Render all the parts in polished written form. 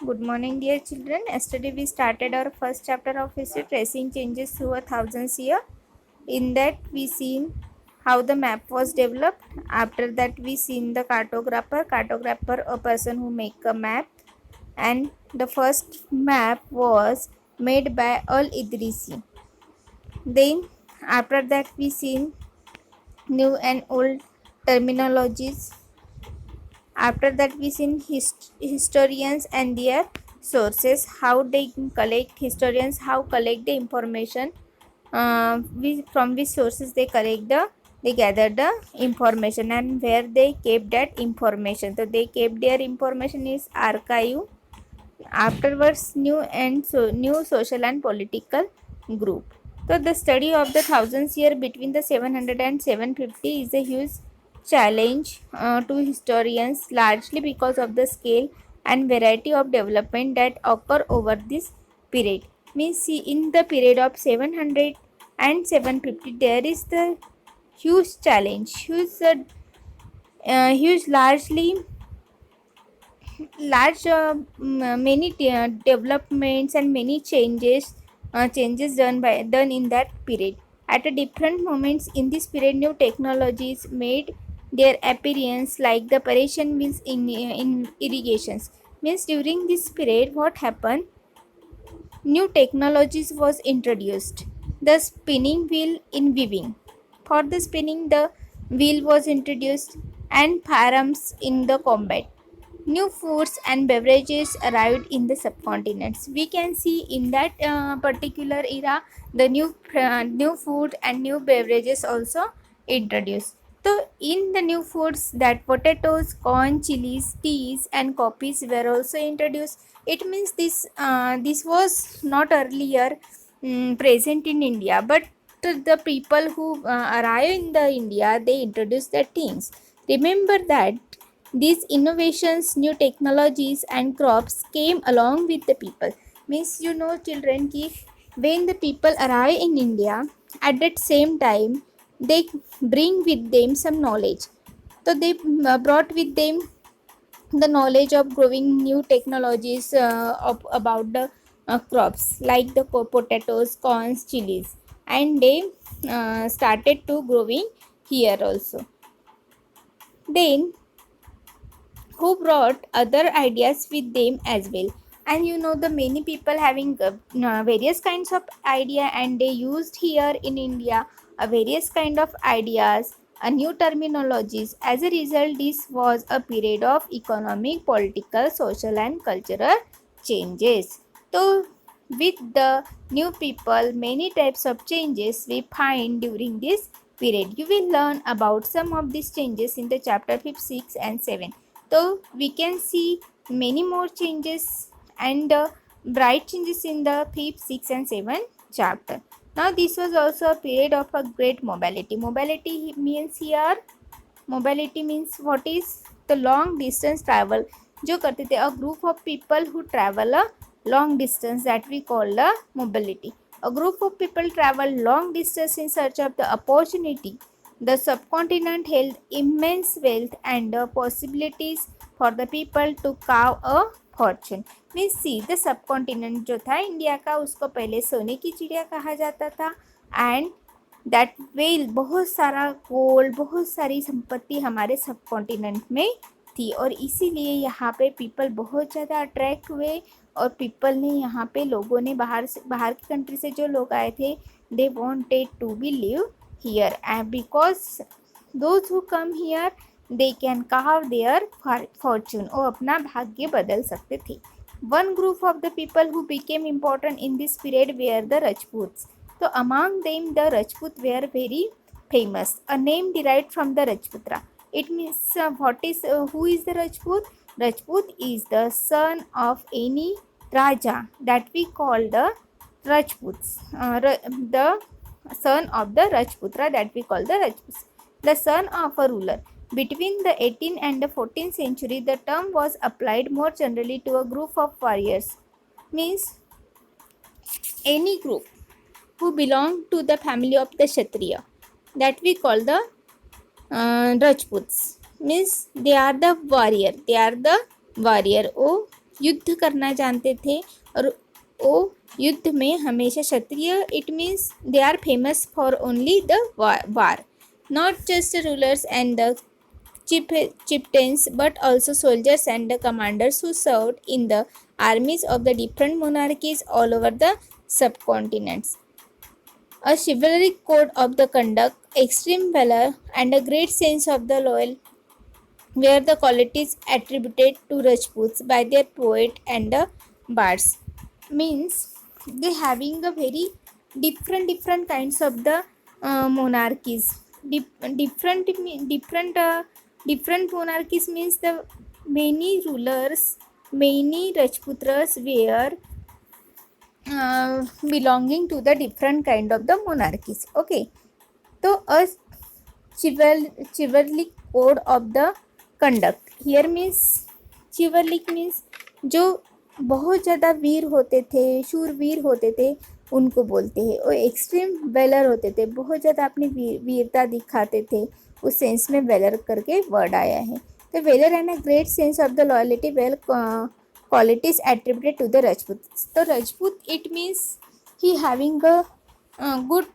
Good morning, dear children. Yesterday we started our first chapter of history, tracing changes through a thousands year. In that we seen how the map was developed. After that we seen the cartographer. Cartographer, a person who make a map, and the first map was made by Al Idrisi. Then after that we seen new and old terminologies. After that we seen historians and their sources, how they collect, historians how collect the information, from which sources they gather the information and where they kept that information. So they kept their information is archive. Afterwards new social and political group. So the study of the thousands year between the 700 and 750 is a huge challenge to historians, largely because of the scale and variety of development that occur over this period. Means see, in the period of 700 and 750 there is the huge challenge, huge largely large many developments and many changes done in that period. At a different moments in this period, new technologies made their appearance, like the paration wheels in irrigations. Means during this period what happened, new technologies was introduced. The spinning wheel in weaving, for the spinning the wheel was introduced, and firearms in the combat. New foods and beverages arrived in the subcontinents. We can see in that particular era the new food and new beverages also introduced. So in the new foods, that potatoes, corn, chilies, teas and coffees were also introduced. It means this was not earlier present in India, but the people who arrive in the India, they introduced the things. Remember that these innovations, new technologies and crops came along with the people. Means children, ki when the people arrive in India, at that same time they bring with them some knowledge. So they brought with them the knowledge of growing new technologies about the crops like the potatoes, corns, chilies, and they started to growing here also. Then who brought other ideas with them as well. And the many people having various kinds of idea, and they used here in India various kind of ideas, new terminologies. As a result, this was a period of economic, political, social and cultural changes. So with the new people, many types of changes we find during this period. You will learn about some of these changes in the chapter 5, 6 and 7. So we can see many more changes and bright changes in the 5th, 6th and 7th chapter. Now this was also a period of a great mobility. Mobility means what is the long distance travel. जो करते थे, a group of people who travel a long distance, that we call the mobility. A group of people travel long distance in search of the opportunity. The subcontinent held immense wealth and possibilities for the people to carve a fortune. Means see the subcontinent जो था India का, उसको पहले सोने की चिड़िया कहा जाता था. एंड दैट वेल, बहुत सारा गोल्ड, बहुत सारी संपत्ति हमारे सबकॉन्टिनेंट में थी, और इसीलिए यहाँ पे पीपल बहुत ज़्यादा अट्रैक्ट हुए. और पीपल ने यहाँ पे, लोगों ने बाहर की कंट्री से जो लोग आए थे, they wanted to be live here, and because those who come here they can carve their fortune, वो अपना भाग्य बदल सकते थे. One group of the people who became important in this period were the Rajputs. So among them the Rajput were very famous, a name derived from the Rajputra. It means who is the Rajput? Rajput is the son of any Raja, that we call the Rajputs. The son of the Rajputra, that we call the Rajputs, the son of a ruler. Between the 18th and the 14th century, the term was applied more generally to a group of warriors. Means any group who belong to the family of the Kshatriya, that we call the Rajputs. Means they are the warrior. They are the warrior. Oh, युद्ध करना जानते थे और वो युद्ध में हमेशा Kshatriya, it means they are famous for only the war, not just rulers and the chieftains but also soldiers and the commanders who served in the armies of the different monarchies all over the subcontinents. A chivalric code of the conduct, extreme valor, and a great sense of the loyal were the qualities attributed to Rajputs by their poet and the bards. Means they having a very different kinds of the monarchies. Different monarchies means the many rulers, many Rajputras were belonging to the different kind of the monarchies. Okay, so a chivalric code of the conduct here means chivalric means जो बहुत ज़्यादा वीर होते थे, शूरवीर होते थे, उनको बोलते हैं। और एक्सट्रीम वेलर होते थे, बहुत ज़्यादा अपनी वीरता दिखाते थे, उस सेंस में वेलर करके वर्ड आया है। तो valour and a great sense of the loyalty were qualities attributed to the Rajput. So Rajput it means he having a good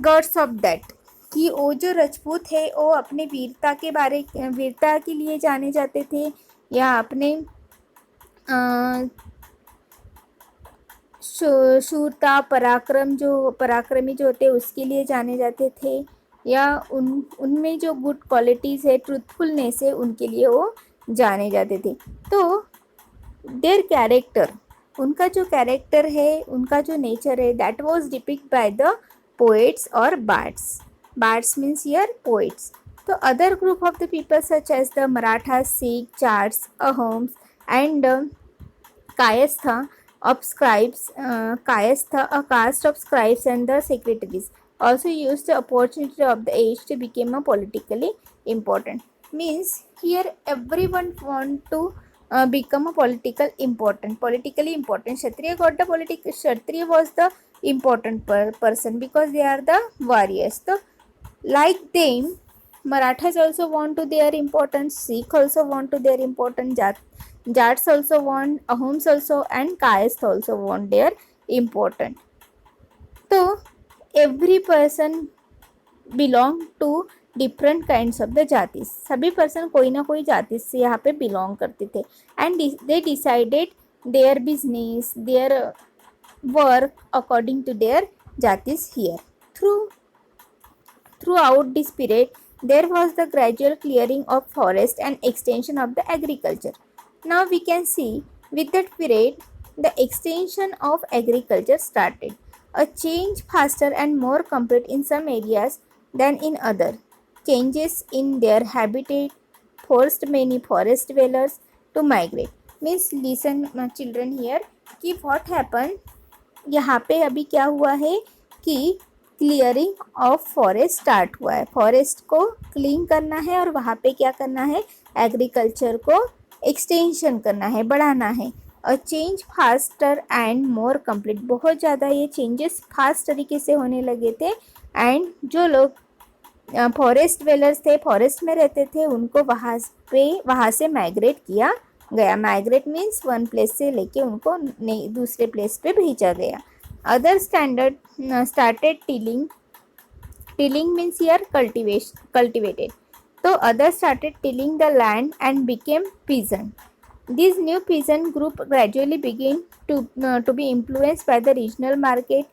guts of that, कि वो जो राजपूत है वो अपने वीरता के लिए जाने जाते थे, या अपने शूरता पराक्रमी जो होते उसके लिए जाने जाते थे, या उनमें जो गुड क्वालिटीज़ है, ट्रूथफुलनेस है, उनके लिए वो जाने जाते थे। तो देयर कैरेक्टर, उनका जो कैरेक्टर है, उनका जो नेचर है, that was depict by the poets और bards. Bards means here poets. तो other group of the people such as the Maratha, Sikh, Jats, Ahoms and Kayastha of scribes, Kayastha, a caste of scribes and the secretaries, also used the opportunity of the age to become a politically important. Means here everyone want to become a politically important. Kshatriya got the Kshatriya was the important person because they are the warriors. So like them, Marathas also want to their importance, Sikh also want to their importance, Jats also want, Ahoms also, and Kayast also want their important. So every person belong to different kinds of the जातिस, सभी person कोई ना कोई जाति से यहाँ पे belong करते थे, and they decided their business, their work according to their jatis here. Throughout this period, there was the gradual clearing of forest and extension of the agriculture. Now we can see with that period, the extension of agriculture started. A change faster and more complete in some areas than in other. Changes in their habitat forced many forest dwellers to migrate. Means listen children here कि what happened, यहाँ पे अभी क्या हुआ है कि clearing of forest start हुआ है, फॉरेस्ट को क्लीन करना है और वहाँ पे क्या करना है, एग्रीकल्चर को एक्सटेंशन करना है, बढ़ाना है। A change faster and more complete, बहुत ज़्यादा ये चेंजेस फास्ट तरीके से होने लगे थे, एंड जो लोग फॉरेस्ट वेलर्स थे, फॉरेस्ट में रहते थे, उनको वहाँ से माइग्रेट किया गया। माइग्रेट मीन्स वन प्लेस से लेके उनको दूसरे प्लेस पे भेजा गया। Other started tilling means here cultivated. So others started tilling the land and became peasant. This new peasant group gradually began to be influenced by the regional market,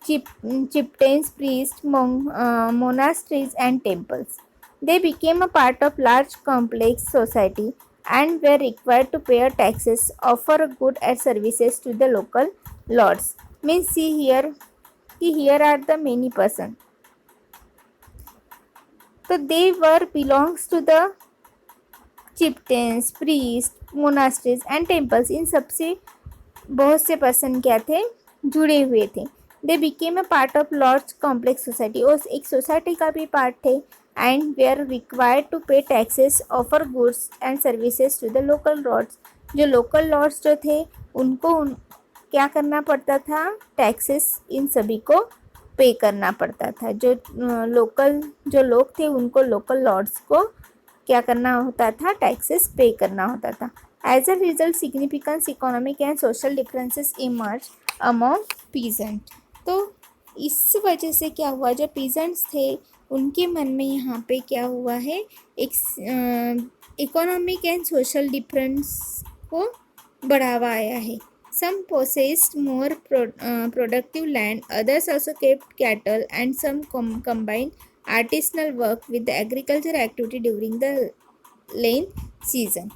chieftains, priests, monasteries and temples. They became a part of large complex society and were required to pay taxes, offer goods and services to the local lords. Means see here are the many person. So they were belongs to the chieftains, priests, monasteries and temples. इन सबसे बहुत से person क्या थे, जुड़े हुए थे। They became a part of large complex society, और एक सोसाइटी का भी पार्ट थे, and were required to pay taxes, offer goods and services to the local lords. जो लोकल लॉर्ड्स जो थे उनको क्या करना पड़ता था, टैक्सेस इन सभी को पे करना पड़ता था। जो लोग थे उनको लोकल लॉर्ड्स को क्या करना होता था, टैक्सेस पे करना होता था। As a result, significant economic and social differences emerge among peasant. तो इस वजह से क्या हुआ, जो पीजेंट्स थे उनके मन में यहाँ पे क्या हुआ है, एक इकोनॉमिक एंड सोशल डिफरेंस को बढ़ावा आया है. Some possessed more productive land, others also kept cattle, and some combined artisanal work with the agriculture activity during the rain season.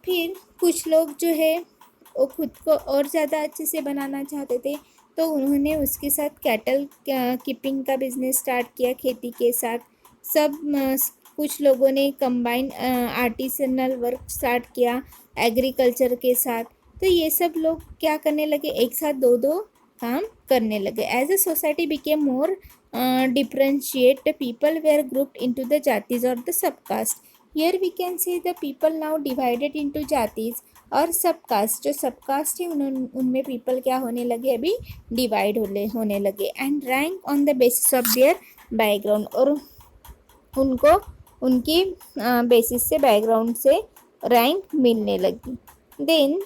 फिर कुछ लोग जो है वो खुद को और ज़्यादा अच्छे से बनाना चाहते थे, तो उन्होंने उसके साथ कैटल कीपिंग का बिजनेस स्टार्ट किया खेती के साथ. सब कुछ लोगों ने कंबाइन आर्टिसनल वर्क स्टार्ट किया एग्रीकल्चर के साथ. तो ये सब लोग क्या करने लगे, एक साथ दो दो काम करने लगे. As a society became more differentiate, people were grouped into the jatis और the subcaste. Here we can say the people now divided into jatis और सबकास्ट. जो सबकास्ट है उनमें पीपल क्या होने लगे, अभी डिवाइड होने लगे. And rank on the basis of their background, और उनको उनकी बेसिस से बैकग्राउंड से रैंक मिलने लगी. Then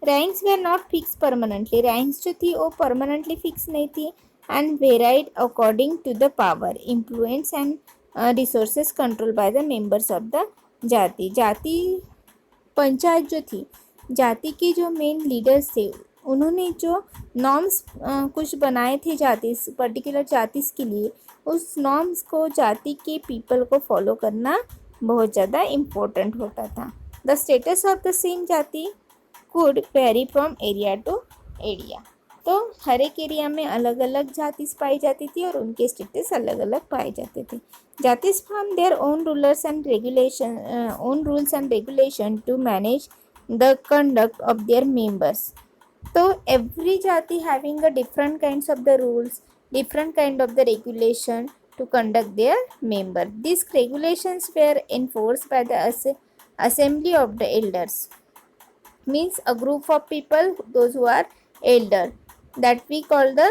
ranks were not fix permanently. Ranks जो थी वो परमानेंटली फिक्स नहीं थी. And varied according to the power, influence and resources control by the members of the jati. Jati panchayat जो थी, जाति के जो मेन लीडर्स थे, उन्होंने जो नॉर्म्स कुछ बनाए थे जाति पर्टिकुलर जातिस के लिए, उस नॉर्म्स को जाति के पीपल को फॉलो करना बहुत ज़्यादा इम्पोर्टेंट होता था. The status of the same jati could vary from area to area. तो हर एक एरिया में अलग अलग जातिस पाई जाती थी और उनके स्टेटस अलग अलग पाए जाते थे. Jatis from their own rules and regulation to manage the conduct of their members. तो every jati having a different kinds of the rules, different kind of the regulation to conduct their member. These regulations were enforced by the assembly of the elders, means a group of people, those who are elder, that we call the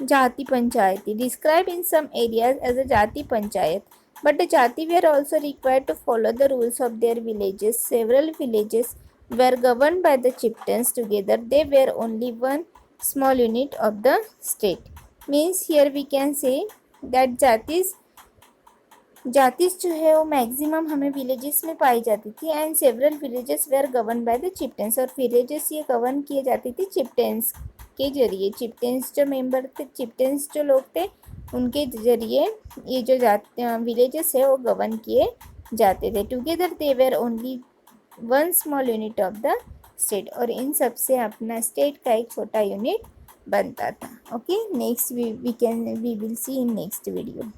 jati panchayati, described in some areas as a jati panchayat. But the jati were also required to follow the rules of their villages. Several villages were governed by the chieftains. Together they were only one small unit of the state. Means here we can say that जातिस जो है वो maximum हमें villages में पाई जाती थी. And several villages were govern by the chieftains, और विलेजेस ये गवर्न किए जाती थी चिप्टेंस के जरिए. चिप्टेंस जो मेंबर थे, चिप्टेंस जो लोग थे, उनके जरिए ये जो विलेजेस है वो गवर्न किए जाते थे. Together they were only one small unit of the state, और इन सब से अपना स्टेट का एक छोटा यूनिट बनता था. Okay, next we will see in next video.